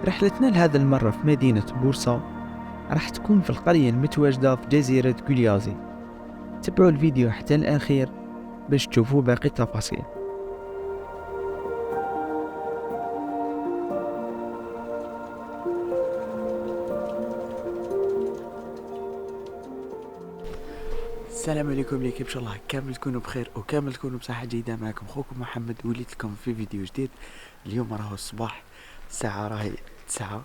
رحلتنا لهذا المرة في مدينة بورصة راح تكون في القرية المتواجدة في جزيرة غوليازي. تابعوا الفيديو حتى الأخير باش تشوفوا باقي التفاصيل. السلام عليكم ليكيب، ان شاء الله كامل تكونوا بخير وكامل تكونوا بصحة جيدة. معكم اخوكم محمد، وليت لكم في فيديو جديد. اليوم راهو الصباح، الساعة راهي 9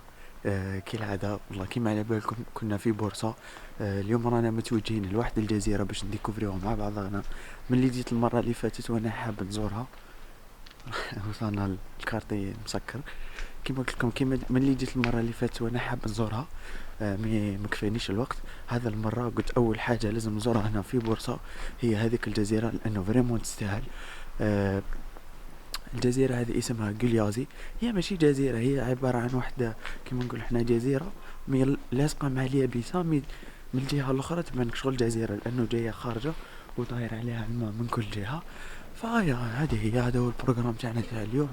كالعادة. والله كيما على بالكم كنا في بورصة. اليوم رانا متوجهين لواحد الجزيرة باش نديكوفريوها مع بعضنا. من اللي جيت المرة اللي فاتت وانا حاب نزورها وصلنا الكارتي مسكر. كيما قلت لكم كيما من اللي جيت المرة اللي فاتت وانا حاب نزورها، ما كفانيش الوقت. هذا المرة قلت اول حاجة لازم نزورها هنا في بورصة هي هذيك الجزيرة، لانه فريمون تستاهل. الجزيرة هذه اسمها غوليازي. هي ماشي جزيرة، هي عبارة عن واحدة كيما نقول احنا جزيرة لاصقة مع اليابسة. من الجهة الاخرى تبان شغل جزيرة، لانه جاية خارجة وطاير عليها الماء من كل جهة. فهي هذا هو البروغرام تاعنا تاع اليوم.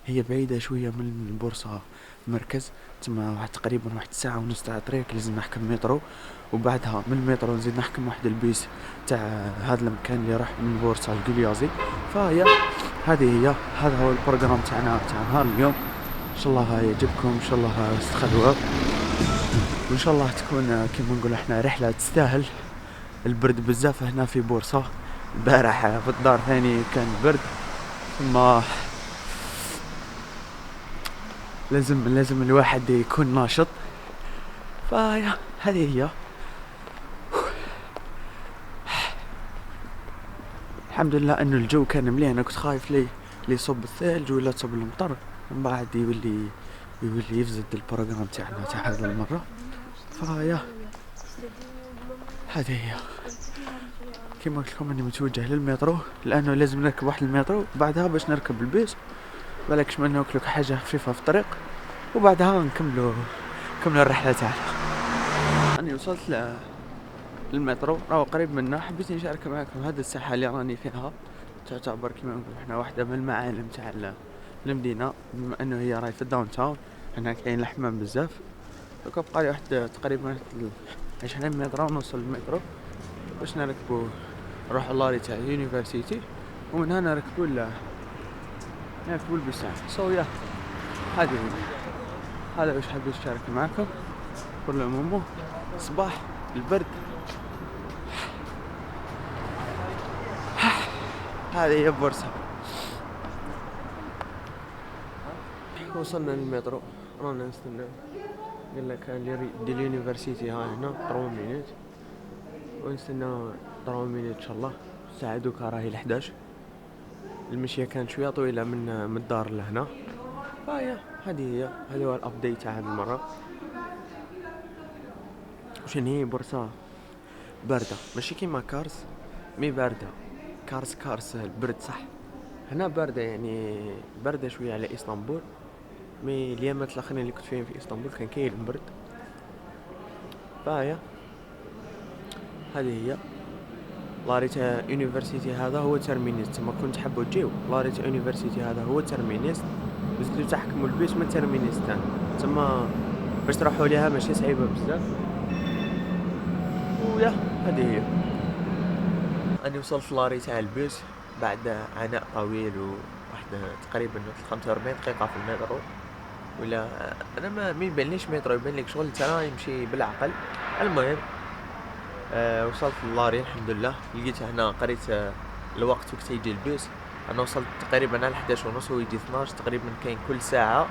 هي بعيدة شوية من البورصة مركز، تما تقريبا واحد ساعة ونص تاع طريق. لازم نحكم مترو، وبعدها من المترو نزيد نحكم واحد البيس تاع هذا المكان اللي راح من بورصة لغوليازي. فهي هذا هو البروغرام تاعنا تاع نهار اليوم. ان شاء الله يعجبكم، ان شاء الله تستخدموه، وان شاء الله تكون كيما نقول احنا رحلة تستاهل. البرد بزاف هنا في بورصة. البارح في الدار ثاني كان برد، ثم لازم الواحد يكون ناشط. فهذه هي. الحمد لله انه الجو كان مليح. انا كنت خايف لي يصب الثلج ولا تصب المطر، من بعد يولي يفزد البروغرام تاعنا تاع هذه المره. هذه هي. كيما قلت لكم اني متوجه للمترو، لانه لازم نركب واحد المترو بعدها باش نركب البيس. بالكش ما ناكلوا حاجه خفيفه في الطريق، وبعدها نكملوا الرحله تاعنا. انا وصلت للمترو، راهو قريب منا. حبيت نشارك معكم هذه الساحه اللي راني فيها. تعتبر كما نقول احنا واحده من المعالم تاع المدينه، بما انه هي راهي في الداون تاون. هنا كاين الحمام بزاف. دوكا بقى لي واحد تقريبا 20 متر ونوصل للمترو باش نركبوا نروحوا لاري تاع يونيفرسيتي، ومن هنا نركبوا البيس. يا هذا واش حبيت نشارك معكم. كل العموم صباح البرد. هذه هي بورصة. وصلنا للمترو، رانا نستنى. قال لك دي اليونيفرسيتي ها هنا 3 مينوت، ونستنى 3 مينوت ان شاء الله. الساعه دوكا راهي 11. المشيه كانت شويه طويله من الدار لهنا. هذه هو الابديت تاع هذه المره. وشن هي بورصه بارده، ماشي كيما كارس مي بارده. كارس البرد صح، هنا بارده، يعني بارده شويه على اسطنبول. مي اليامات الاخرين اللي كنت فيهم في اسطنبول كان كاين البرد. هذه هي لاريتا يونيفرسيتي. هذا هو ترمينيس. ما كنت حابوا تجيو لاريتا يونيفرسيتي، هذا هو ترمينيس. بس كنتو تحكموا البيس من ترمينيس تاع تما باش تروحوا ليها ماشي صعيبه بزاف. هذه هي. انا وصلت لاري تاع البيس بعد عناء طويل، وواحد تقريبا 45 دقيقه في المترو. ولا انا ما يبانليش مترو، يبان لك شغل ترى يمشي بالعقل. المهم وصلت للاري الحمد لله. لقيت هنا قريت الوقت وقت يجي البيس. انا وصلت تقريبا على 11:30 ويجي 12 تقريبا. كاين كل ساعه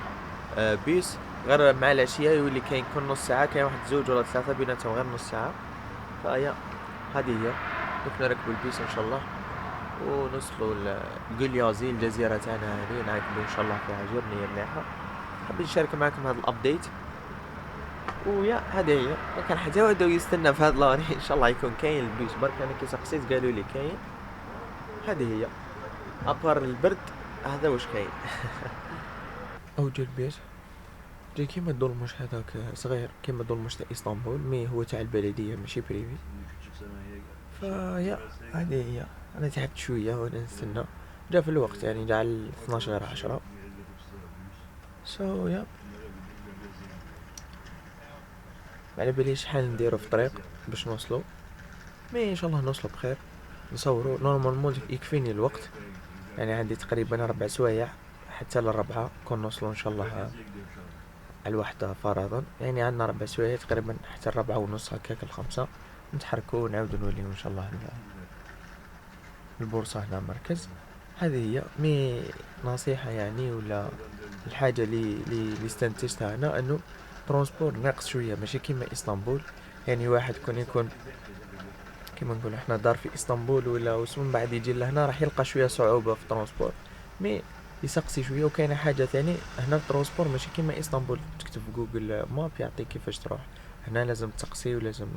بيس، غير مع العشيه يولي كاين كل نص ساعه. كاين واحد 2 ولا 3 بيناتهم غير نص ساعه. هذه هي. دوك نركبوا البيس ان شاء الله ونوصلوا لغوليازي، الجزيره تاعنا هذه نعقبوا ان شاء الله فيها جورنيه مليحه. حبيت نشارك معكم هذا الابديت. ويا هذه هي، ما كان حتى واحد يستنى في هذا لاني ان شاء الله يكون كاين البيس، برك انا كي سقسيت قالوا لي كاين. هذه هي ابار البرد، هذا واش كاين. اوجه البيت جاي كيما الدولمش هذاك صغير، كيما الدولمش تاع اسطنبول، مي هو تاع البلديه ماشي بريفي. فيا هذه هي، انا تعبت شويه وانا نستنى، جا في الوقت يعني جا على 12 غير 10. يا ما على باليش شحال نديرو في الطريق باش نوصلو، مي ان شاء الله نوصلو بخير. نصورو نورمالمون يكفيني الوقت، يعني عندي تقريبا 4 سوايع حتى للربعة كون نوصلو ان شاء الله على الوحدة فرضا، يعني عندنا 4 سوايع تقريبا حتى 4:30 هكاك ل5 نتحركو ونعاودو نوليو ان شاء الله البورصة هنا مركز. هذه هي مي نصيحة يعني، ولا الحاجة اللي استنتجتها انا انه ترونسبور ناقص شوية، ماشي كيما اسطنبول. يعني واحد يكون كيما نقول احنا دار في اسطنبول ولا ومن بعد يجي لهنا راح يلقى شويه صعوبه في الترونسبور، مي يسقسي شويه. وكاينه حاجه ثاني هنا الترونسبور ماشي كيما اسطنبول تكتب في جوجل ماب يعطيك كيفاش تروح. هنا لازم تسقسي ولازم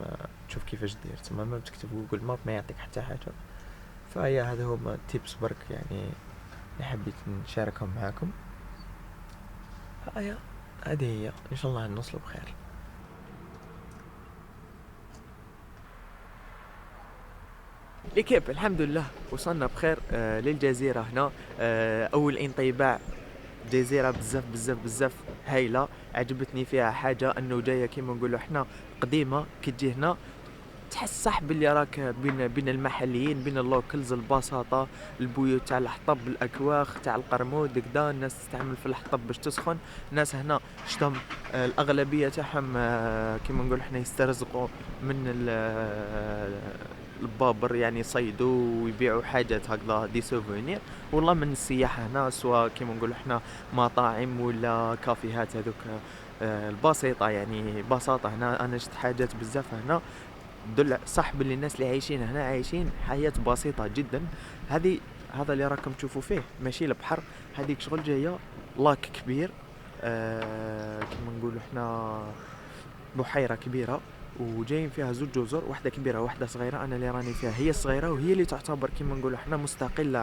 تشوف كيفاش دير، تما ما تكتب في جوجل ماب ما يعطيك حتى حاجه. فهي هذا هما تيبس برك يعني اللي حبيت نشاركهم معاكم. هي هذه هي، ان شاء الله نوصلوا بخير. ليكيب الحمد لله وصلنا بخير للجزيرة هنا. أول انطباع جزيرة بزاف بزاف بزاف هايلة، عجبتني فيها حاجة أنه جاية كيما نقولوا حنا قديمة. كي تجي هنا تحس صح باللي راك بين المحليين، بين اللوكلز، البساطة، البيوت تاع الحطب، الأكواخ تاع القرمود كدا، الناس تستعمل في الحطب باش تسخن. الناس هنا شتم الأغلبية تاعهم كيما نقول حنا يسترزقوا من البابر، يعني يصيدوا ويبيعوا حاجات هكذا دي سوفونير. والله من السياحة هنا سواء كيما نقول حنا مطاعم ولا كافيهات هذوك البسيطة، يعني بساطة. هنا أنا شفت حاجات بزاف هنا دل صح باللي الناس اللي عايشين هنا عايشين حياة بسيطة جدا. هذا اللي راكم تشوفوا فيه ماشي البحر، هذيك شغل جاية لاك كبير كما نقولوا احنا بحيرة كبيرة، وجايين فيها زوج جزر، واحدة كبيرة واحدة صغيرة. أنا اللي راني فيها هي الصغيرة، وهي اللي تعتبر كما نقولوا احنا مستقلة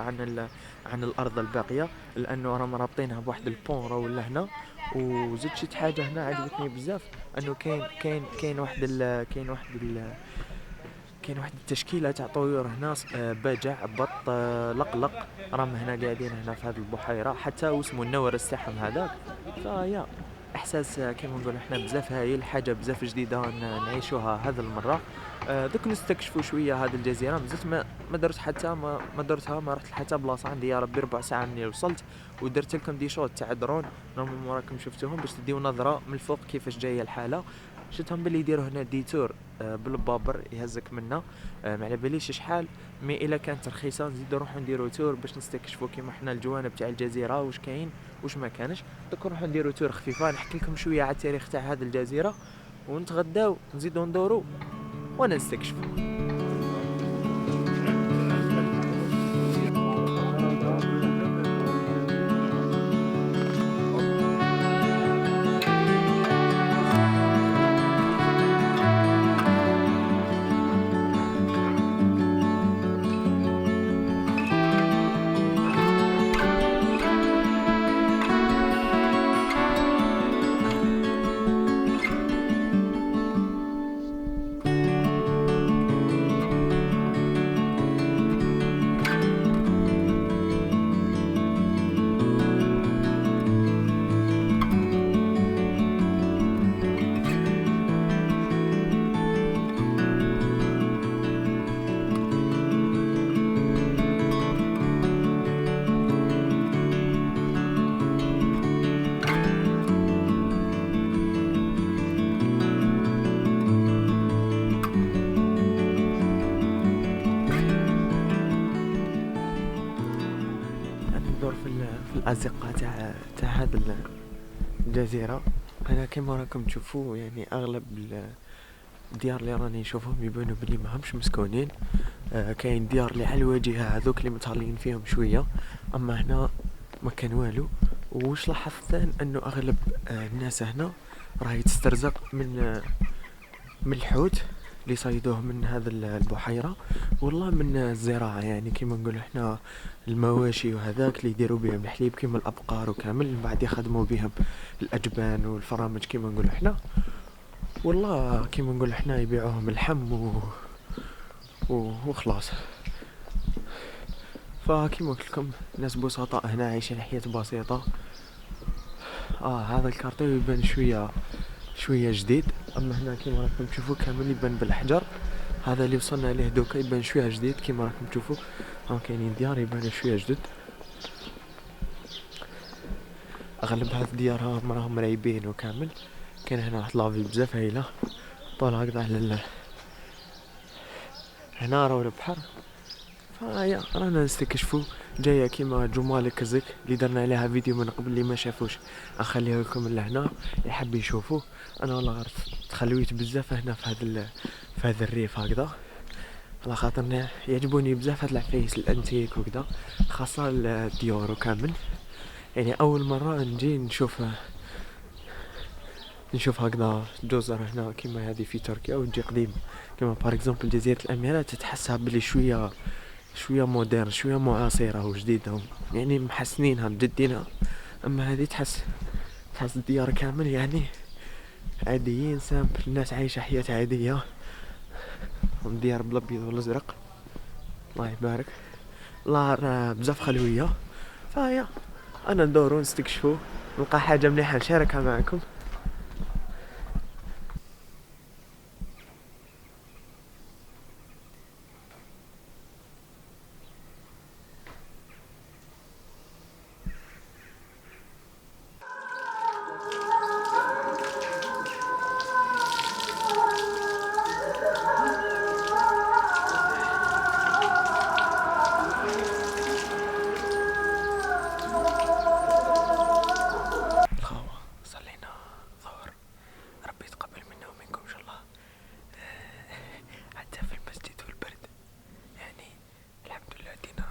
عن الأرض الباقية، لأنه راهم رابطينها بواحد البون ولا هنا. وزدت شي حاجة هنا عجبتني بزاف، أنه كاين واحد التشكيله تاع طيور هنا بجع بط لقلق، راهم هنا قاعدين هنا في هذه البحيره، حتى واسمه النورس تاعهم هذاك. فيا احساس كيما نقول احنا بزاف هايل، حاجه بزاف جديده نعيشوها هذه المره. دوك نستكشفوا شويه هذه الجزيره. مازلت ما درت حتى ما درتها، ما رحت حتى بلاصه. عندي يا ربي 4 ساعة مني وصلت، ودرت لكم دي شوت تاع درون نورمالمون راكم شفتوهم باش تديو نظره من الفوق كيفاش جايه الحاله. شفتهم باللي يديروا هنا ديتور بالبابر يهزك منا. ما على باليش شحال، مي الا كانت رخيصه نزيدو نروحو نديرو تور باش نستكشفوا كيما حنا الجوانب تاع الجزيره، واش كاين واش ما كانش. دوك نروحو نديرو تور خفيفه، نحكي لكم شويه على التاريخ تاع هذه الجزيره، ونتغداو نزيدو ندورو وانا نستكشفوا. ندور في الازقه تاع هذا الجزيره. انا كما راكم تشوفوا يعني اغلب الديار اللي راني نشوفهم يبانوا بلي ما همش مسكونين. كاين ديار اللي على الواجهه هذوك اللي متهالين فيهم شويه، اما هنا ما كان والو. وش لاحظت ثان انه اغلب الناس هنا راهي تسترزق من الحوت اللي صيدوه من هذا البحيره، والله من الزراعه، يعني كيما نقول احنا المواشي وهذاك اللي يديروا بهم الحليب كيما الابقار وكامل، من بعد يخدموا بهم الاجبان والفرامج كيما نقول احنا، والله كيما نقول احنا يبيعوهم اللحم وخلاص. فكيما قلت لكم ناس بسطاء هنا عايشين حياة بسيطة. هذا الكارطو يبان شوية جديد، اما هنا كيما راكم تشوفوا كامل يبان بالاحجار. هذا اللي وصلنا ليه دوكا يبان شوية جديد كيما راكم تشوفوا. كاينين ديار يبانوا شوية جدد، اغلب هاد الديار راهم رايبين وكامل. كاين هنا واحد لافي بزاف هايلة طالعة هكذا على هنا راهو البحر. فيا رانا نستكشفوا جايه كيما جمال كزك اللي درنا عليها فيديو من قبل، اللي ما شافوش نخليه لكم لهنا يحب يشوفوه. انا والله غير تخلويت بزاف هنا في هذا الريف هكذا، على خاطرنا يعجبوني بزاف هاد العفايس الانتيك وكذا، خاصه الديور وكامل. يعني اول مره نجي نشوف هكذا جزر هنا كيما هذه في تركيا، ونجي قديم كيما بار اكزومبل جزيره الاميرات، تحسها بلي شويه مودرن، شويه معاصره وجديده، يعني محسنينها مجدينها. اما هذه تحس الديار كامل يعني عاديين سامبل، الناس عايشه حياه عاديه، ديار بالابيض والازرق الله يبارك. الله بزاف خلويه. فيا انا ندورو نستكشفو، نلقى حاجه مليحه نشاركها معكم. الخاوة صلينا ظهر، ربي يتقبل منا ومنكم ان شاء الله. حتى في المسجد والبرد يعني الحمد لله دينا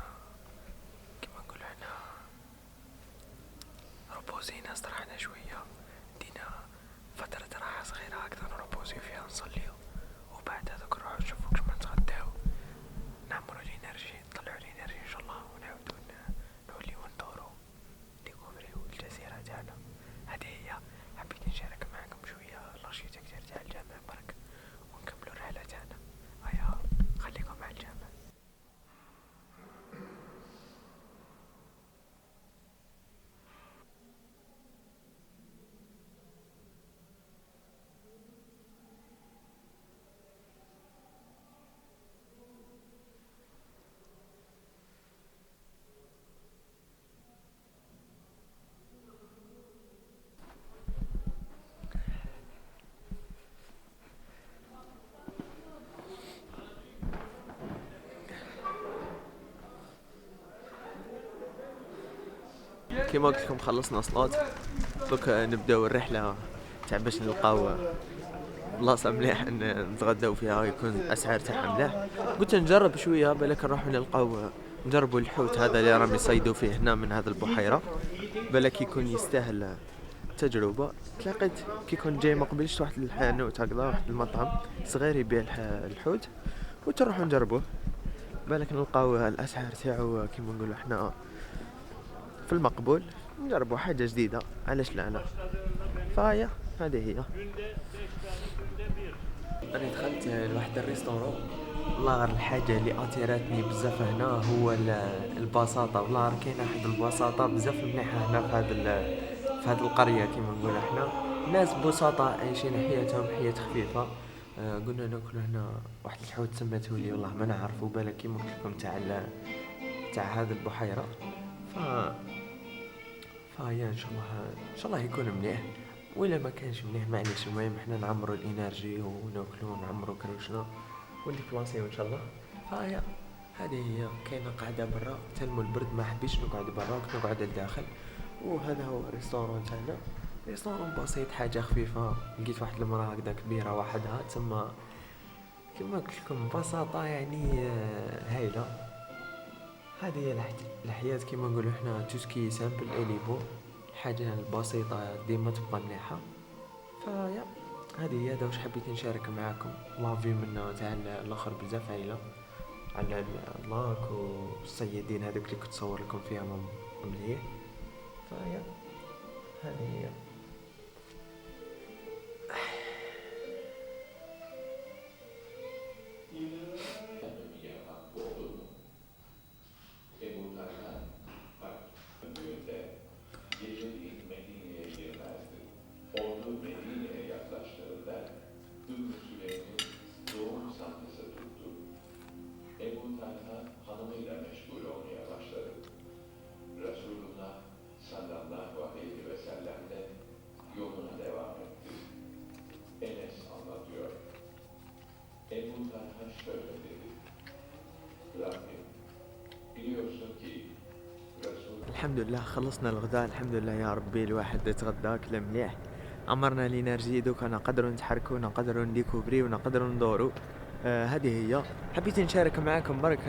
كما نقولوا احنا ربوزينا، استرحنا شوية، دينا فترة راحة صغيرة هكذا نربوزي فيها نصليو، وبعد هذاك نروحو نشوفو كش ما نتغداو، نعمرو الانرجي، نطلعو الانرجي ان شاء الله، ونعاودو نوليو ندورو ديكوفريو الجزيرة تاعنا. هذه هي حبيت نشارك معكم شوية لاشيتك تاع الجامع برك، ونكملو الرحلة تاعنا. هيا خليكم مع الجامع. كيما قلت لكم خلصنا صلاة، دوك نبداو الرحلة تاع باش نلقاو بلاصة مليح نتغداو فيها، يكون الاسعار تاعها مليح. قلت نجرب شوية بالك نروحو نلقاو نجربوا الحوت هذا اللي راهم يصيدوا فيه هنا من هذا البحيرة، بالك يكون يستاهل تجربة. تلاقيت كي كنت جاي مقبلش واحد الحانوت هكذا، واحد المطعم صغير يبيع الحوت، وتروحوا نجربوه بالك نلقاو الاسعار تاعو كيما نقولوا احنا في المقبول، نجربوا حاجة جديدة علاش لا. فهي هذه هي. انا دخلت لواحد الريستورون، والله غير الحاجة اللي اثيرتني بزاف هنا هو البساطة، والله غير كاينة واحد البساطة بزاف مليحة هنا في هذه القرية كيما نقول احنا، ناس بساطة عايشين حياتهم حياة خفيفة. قلنا ناكل هنا واحد الحوت سميته لي والله ما نعرفه، بالك كيما قلت لكم تاع هذه البحيرة. ف فهي ان شاء الله يكون مليح، ولا ما كانش مليح معليش، المهم احنا نعمروا الانرجي وناكلوا ونعمروا كروشنا ونديبلاسيو ان شاء الله. فهي هذه هي كاينه قاعده برا، تلمو البرد ما حبيش نقعد برا، كنت نقعد لداخل. وهذا هو الريستورون تاعنا، ريستورون بسيط حاجه خفيفه. لقيت واحد المراه هكذا كبيره وحدها تسمى كما قلت لكم ببساطة يعني هايلة. هذه هي الحياة كما نقولوا حنا توسكي سامبل اليبو، الحاجة البسيطة ديما تبقى مليحة. فيا هذه هي، هذا واش حبيت نشارك معاكم. لافي منا تاع الاخر بزاف هايلة، على اللاك والصيادين هذوك اللي كنت تصور لكم فيها مليح. فيا هذه هي. Geceliğin Medine'ye girmezdi. Ordu Medine'ye yaklaştığında Ümmü Süleym'in doğum sahnesi tuttu. Ebu Talha hanımıyla meşgul olmaya başladı. Resulullah sallallahu aleyhi ve sellem de yoluna devam etti. Enes anlatıyor. Ebu Talha şöyle dedi. Rabbim, biliyorsun ki الحمد لله خلصنا الغداء، الحمد لله يا ربي. الواحد يتغدى كلا مليح، عمرنا لينرجي، دوكا نقدروا نتحركوا، نقدروا نديكوفريو، نقدروا ندوروا. هذه هي. حبيت نشارك معاكم برك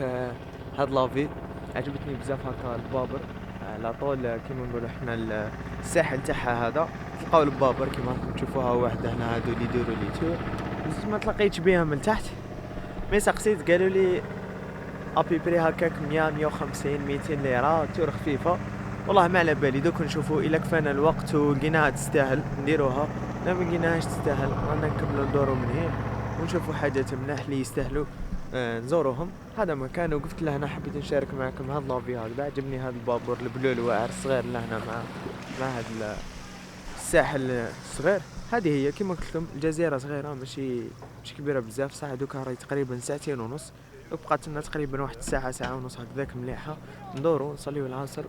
هاد لافي، عجبتني بزاف هكا البابر على طول كيما نقولوا حنا الساحل تاعها هذا. تلقاو البابر كيما راكم تشوفوها واحد هنا، هادو اللي يديروا لي تور. بس ما تلاقيتش بهم من تحت، مي سقسيت قالوا لي ابي بري هكاك 100 150 200 ليره تور خفيفه. والله ما على بالي، دوك نشوفوا الا كفانا الوقت ولقيناها تستاهل نديروها، لا ما لقيناهاش تستاهل رانا نكملوا ندوروا من هنا ونشوفوا حاجات ملاح اللي يستاهلوا نزوروهم. هذا مكان وقفت له. انا حبيت نشارك معكم هذا اللافي هذا، عجبني هذا البابور البلو الواعر الصغير لهنا مع هذا الساحل الصغير. هذه هي كما قلت لكم، الجزيره صغيره ماشي كبيره بزاف. ساعه دوكا راهي تقريبا ساعتين ونص، بقات لنا تقريبا واحد ساعه ونص هكذاك مليحه. ندورو نصليو العصر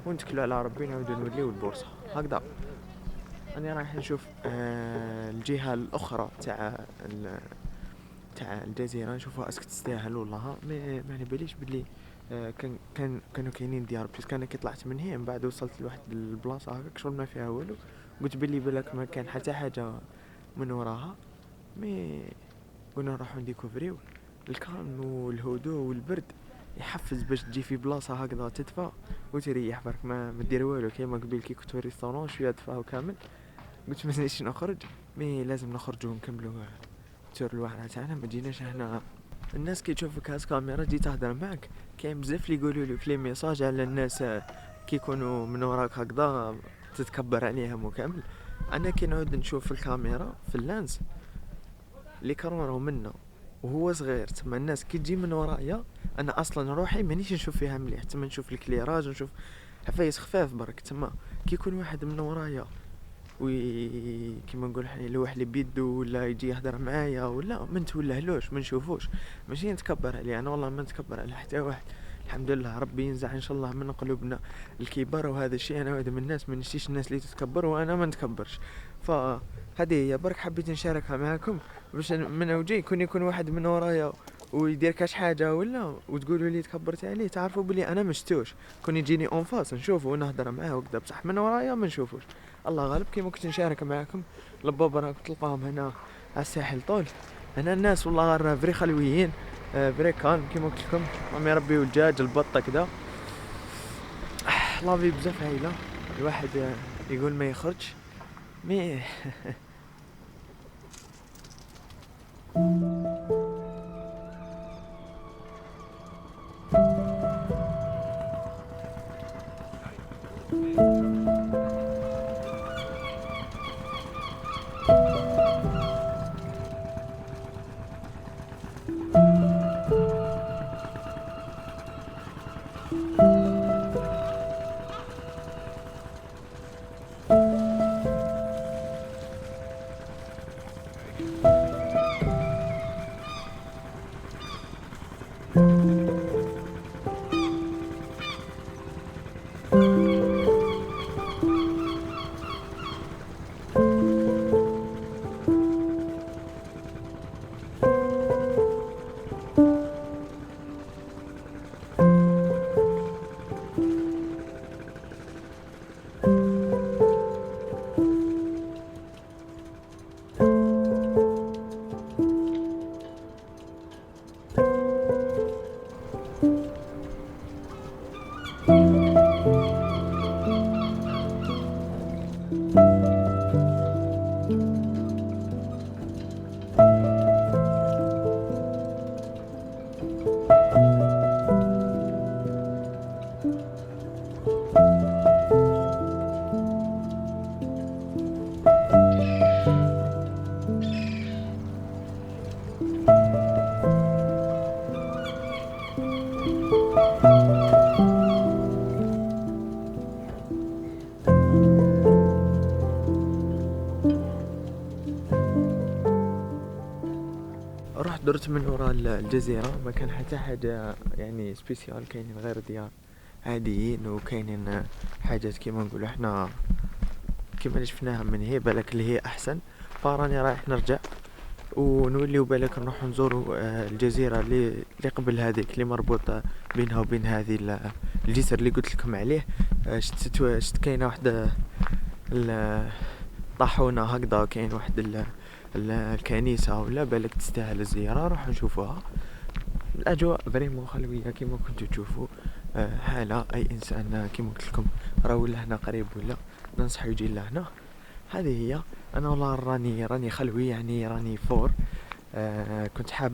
ونتكلوا على ربي، نعاودو نوليو البورصه هكذا. انا رايح نشوف الجهه الاخرى تاع الجزيره، نشوفها اسك تستاهل والله. ما على باليش بلي كانوا كاينين ديار، بس كان كي طلعت من هنا من بعد وصلت لواحد البلاصه هكاك شغل ما فيها والو، قلت بلي بالك ما كان حتى حاجه من وراها. مي قلنا نروحو نديكوفريو. الكالم والهدوء والبرد يحفز باش تجي في بلاصه هكذا تدفى وتريح برك، ما دير والو. كيما قبل كي كنت في ريستورون شويه دفا وكامل، قلت ما نزيدش نخرج، مي لازم نخرجوا ونكملوا التور الواحد تاعنا. ما جيناش هنا. الناس كي تشوفك هاز كاميرا تجي تهضر معك، كاين بزاف اللي يقولوا لي في لي ميساج على الناس كي يكونوا من وراك هكذا تتكبر عليهم وكامل. انا كي نعود نشوف الكاميرا في اللانس اللي كرروا منا وهو صغير، تما الناس كي تجي من ورايا انا اصلا روحي مانيش نشوف فيها مليح، تما نشوف الكليراج نشوف حفايس خفاف برك. تما كي يكون واحد من ورايا كيما نقول يلوح لي بيدو ولا يجي يهضر معايا ولا ما نتولهلوش ما نشوفوش، ماشي نتكبر عليه انا، والله ما نتكبر على حتى واحد. الحمد لله ربي ينزع ان شاء الله من قلوبنا الكبار، وهذا الشيء انا واحد من الناس ما نشتيش الناس اللي تتكبر وانا ما نتكبرش. فهذه هي برك حبيت نشاركها معكم باش من وجهي يكون واحد من ورايا ويدير كاش حاجه ولا وتقولوا لي تكبرت عليه، تعرفوا بلي انا ما شفتوش. كون يجيني اون فاس نشوفه ونهضر معاه وكذا، بصح من ورايا ما نشوفوش. الله غالب. كيما كنت نشارك معكم البابا راك تلقاهم هنا على الساحل طول. هنا الناس والله غير فري خلويين، فري كالم كيما قلت لكم، راهم يربيو الدجاج البطه كذا. لافي بزاف هايله، الواحد يقول ما يخرجش مي درت من وراء الجزيرة، ما كان حتى حاجة يعني سبيسيال، كاينين غير ديار عاديين، وكاينين حاجات كيما نقولوا احنا كيما اللي شفناها من هي بالك اللي هي احسن. فراني رايح نرجع ونوليو بالك نروح نزوروا الجزيرة اللي قبل هذيك اللي مربوطة بينها وبين هذه الجسر اللي قلت لكم عليه. شت كاينه واحدة طاحونة هكذا، كاين واحد الكنيسة ولا بالك تستاهل الزيارة، روح نشوفوها. الاجواء فريمون خلويه كيما كنتو تشوفوا. حالة اي انسان كيما قلت لكم راه ولا هنا قريب ولا ننصح يجي لهنا. هذه هي. انا والله راني خلوي، يعني راني فور. كنت حاب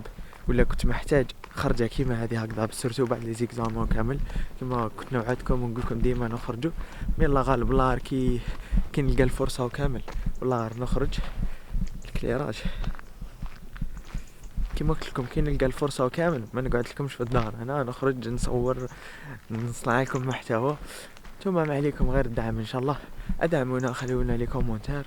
ولا كنت محتاج خرجه كيما هذه هكذا، بسرتو بعد لي زيكزامون كامل كيما كنت نوعدكم ونقول لكم ديما نخرجوا. مي الله غالب، الله كي نلقى الفرصه وكامل والله نخرج. الكليراج كيما قلت لكم كي نلقى الفرصه وكامل ما نقعد لكمش في الدار، انا نخرج نصور نصنع لكم محتوى. ثم ما عليكم غير الدعم ان شاء الله. ادعمونا، خلونا لي كومونتير،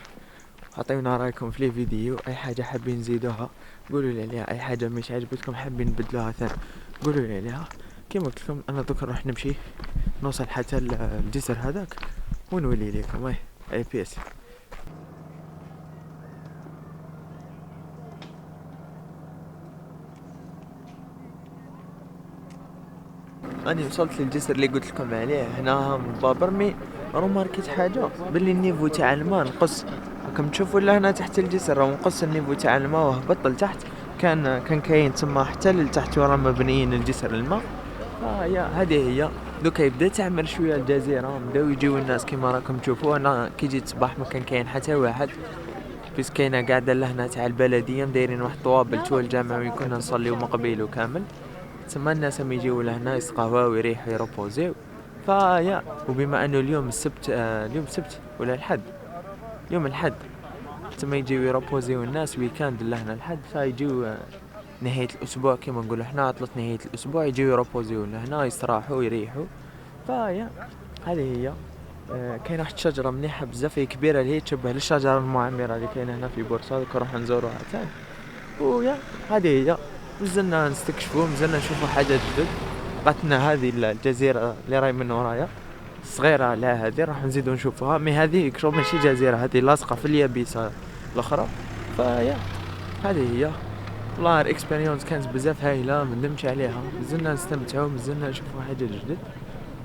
عطيونا رايكم في لي فيديو. اي حاجه حابين نزيدوها قولوا لي عليها، اي حاجه مش عجبتكم حابين نبدلوها ثاني قولوا لي عليها. كيما قلت لكم انا دوك نروح نمشي نوصل حتى الجسر هذاك ونولي لكم. اي بيس. اني وصلت للجسر اللي قلت لكم عليه هنا من بابرمي. روماركيت حاجه باللي النيفو تاع الماء نقص، راكم تشوفوا لهنا تحت الجسر راه نقص النيفو تاع الماء وهبط لتحت. كان كاين تما حتى لتحت ورا مبنيين الجسر الماء. يا هذه هي. دوكا يبدا تعمر شويه الجزيره، بداو يجيو الناس كيما راكم تشوفوا. انا كي جيت صباح ما كاين حتى واحد، بس كاينه قاعده لهنا تاع البلديه مدايرين واحد طوابل تو الجامع وين كنا نصليو مقبيل وكامل. تسمى الناس هم يجيو لهنا يسقهوا ويريحوا يروبوزيو. فيا وبما انه اليوم السبت اليوم السبت ولا الحد، يوم الحد تما يجيو يروبوزيو الناس ويكاند لهنا الحد، فيجيو نهاية الاسبوع كيما نقولوا احنا عطلة نهاية الاسبوع يجيو يروبوزيو لهنا يستراحوا ويريحوا. فيا هذه هي. كاين واحد الشجره مليحه بزاف، هي كبيره اللي هي تشبه للشجره المعمره اللي كاينه هنا في بورصه، دوك نروح نزوروها ثاني. ويا هذه هي. مازلنا نستكشفوا، مازلنا نشوفوا حاجات جدد. بقاتنا هذه الجزيره اللي راهي من ورايا صغيره، لا هذه راح نزيدو نشوفوها. مي هذه كشغل ماشي جزيره، هذه لاصقه في اليابسه الاخرى. فيا هذه هي. والله الاكسبيريونس كانت بزاف هايله، ما ندمتش عليها. مازلنا نستمتعوا، مازلنا نشوفوا حاجه جدد.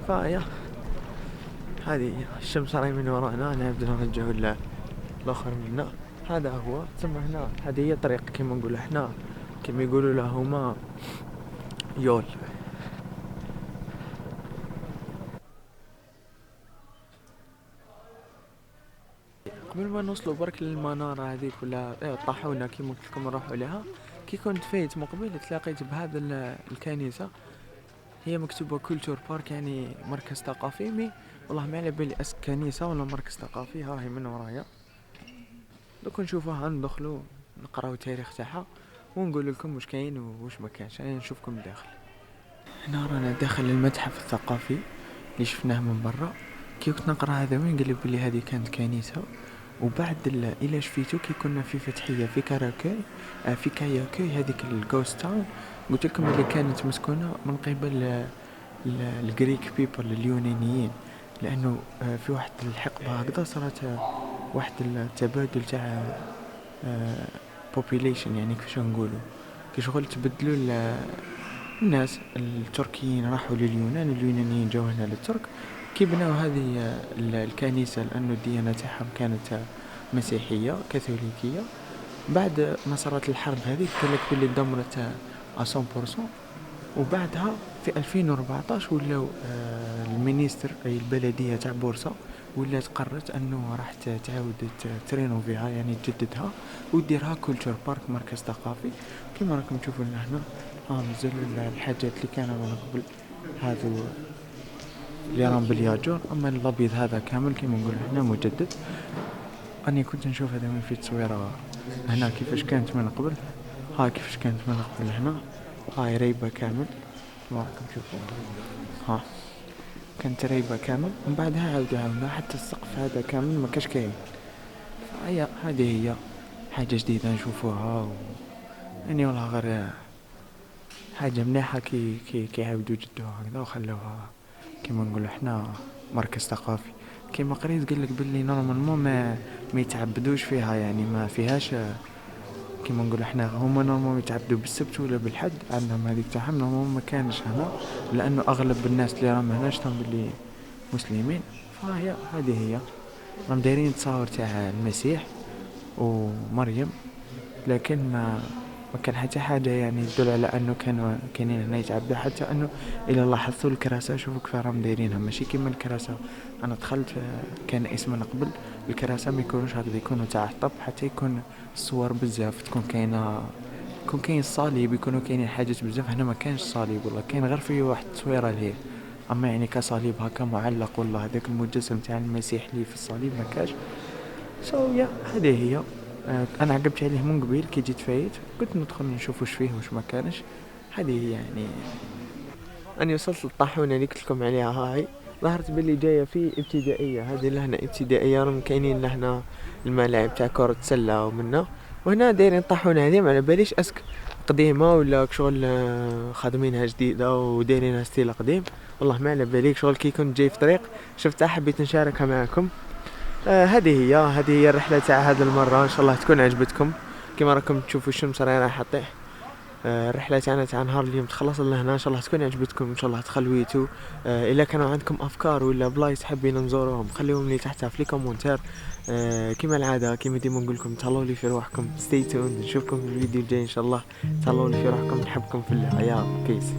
فيا هذه الشمس راهي من ورانا، نبدا نرجعوا الاخر منا. هذا هو. ثم هنا هذه هي طريق كما نقولوا احنا كما يقولوا له هما يول. قبل ما نوصلوا برك للمناره هذيك ولا طاحونا كيما قلت لكم نروحوا لها. كي كنت فايت مقبل تلاقيت بهذا الكنيسه، هي مكتوبه كولتور بارك يعني مركز ثقافي. مي والله ما على بالي اسك كنيسه ولا مركز ثقافي. ها هي من ورايا دوك نشوفوها، ندخلوا نقراو التاريخ تاعها ونقول لكم واش كاين وواش ما كانش. انا نشوفكم داخل. هنا رانا داخل المتحف الثقافي اللي شفناه من برا. كي كنت نقرا هذا وين قال لي بلي هذه كانت كنيسه. وبعد الى شفيتو كي كنا في فتحيه في كاراكاي في كاياكاي هذيك الجوست تاون، قلت لكم اللي كانت مسكونه من قبل الجريك بيبل اليونانيين، لانه في واحد الحقبه هكذا صارت واحد التبادل تاع population، يعني كيفاش نقولوا كي شغل تبدلوا الناس التركيين راحوا لليونان، اليونانيين جاوا هنا للترك. كي بناو هذه الكنيسة لأنه الديانة تاعهم كانت مسيحية كاثوليكية. بعد ما صارت الحرب هذه قال لك باللي دمرت 100%. وبعدها في 2014 ولاو المينيستر أي البلدية تاع بورصة ولات قررت أنه راح تعاود ترينوفيها يعني تجددها وديرها كولتور بارك مركز ثقافي. كما راكم تشوفوا لنا هنا مازال الحاجات اللي كانوا من قبل هذو اللي راهم بالياجور. اما الابيض هذا كامل كما نقول هنا مجدد. اني كنت نشوف هذا من في تصويره هنا كيفاش كانت من قبل. ها كيفاش كانت من قبل هنا. هاي ريبه كامل كما راكم تشوفوا. ها كانت ريبه كامل ومن بعدها عاودوها حتى السقف هذا كامل ما كاش كاين. هذه هي حاجه جديده نشوفوها يعني والله غير حاجة مليحة كي يعاودوا جدوها هكذا وخلوها كيما نقولوا حنا مركز ثقافي. كيما قريت قالك باللي نورمالمون ما يتعبدوش فيها، يعني ما فيهاش كيما نقولوا حنا هما نورمالمون يتعبدوا بالسبت ولا بالحد، عندهم هذيك تاعهم نورمالمون ما كانش هنا، لانه اغلب الناس اللي راهم هنا شفتهم باللي مسلمين. فهي هذه هي راهم دايرين تصاور تاع المسيح ومريم، لكن ما كان حتى حاجة يعني تدل على انه كانوا كاينين هنا يتعبدوا. حتى انه الى لاحظتوا الكراسة شوفوا كيف راهم دايرينها، ماشي كيما الكراسة انا دخلت كان اسمنا قبل الكراسة ما يكونوش هكذا، يكونوا تاع حطب، حتى يكون الصور بزاف تكون كاينه، يكون كاين الصليب، يكونوا كاينين حاجات بزاف. هنا ما كانش صليب والله، كاين غير فيه واحد التصويره ليه، اما يعني كصليب هكا معلق والله هذاك المجسم تاع المسيح اللي في الصليب ما كاش. يا هذه هي. انا عقبت عليه من قبيل كي جيت فايت، قلت ندخل نشوف واش فيه واش ما كانش. هذه هي يعني. اني وصلت للطاحونه اللي قلت لكم عليها، هاي ظهرت باللي جايه في ابتدائيه، هذه لهنا ابتدائيه، راهم كاينين لهنا الملاعب تاع كره السله ومنا، وهنا دايرين طاحونه هذه ما على باليش اسك قديمه ولا شغل خادمينها جديده ودايرينها ستيل قديم، والله ما على باليك. شغل كي كنت جاي في طريق شفتها حبيت نشاركها معكم. هذه هي الرحله تاع هذه المره، ان شاء الله تكون عجبتكم. كما راكم تشوفوا الشمس راح تطيح. الرحله تاعنا تاع نهار اليوم تخلص لهنا، ان شاء الله تكون عجبتكم، ان شاء الله تخلويتوا. الا كانوا عندكم افكار ولا بلايص حابين نزوروهم خليهم لي تحتها في لي كومونتير. كما العاده كما ديما نقول لكم تهلاو لي في روحكم، ستي تون، نشوفكم في الفيديو الجاي ان شاء الله. تهلاو لي في روحكم، نحبكم في الله، يا بيس.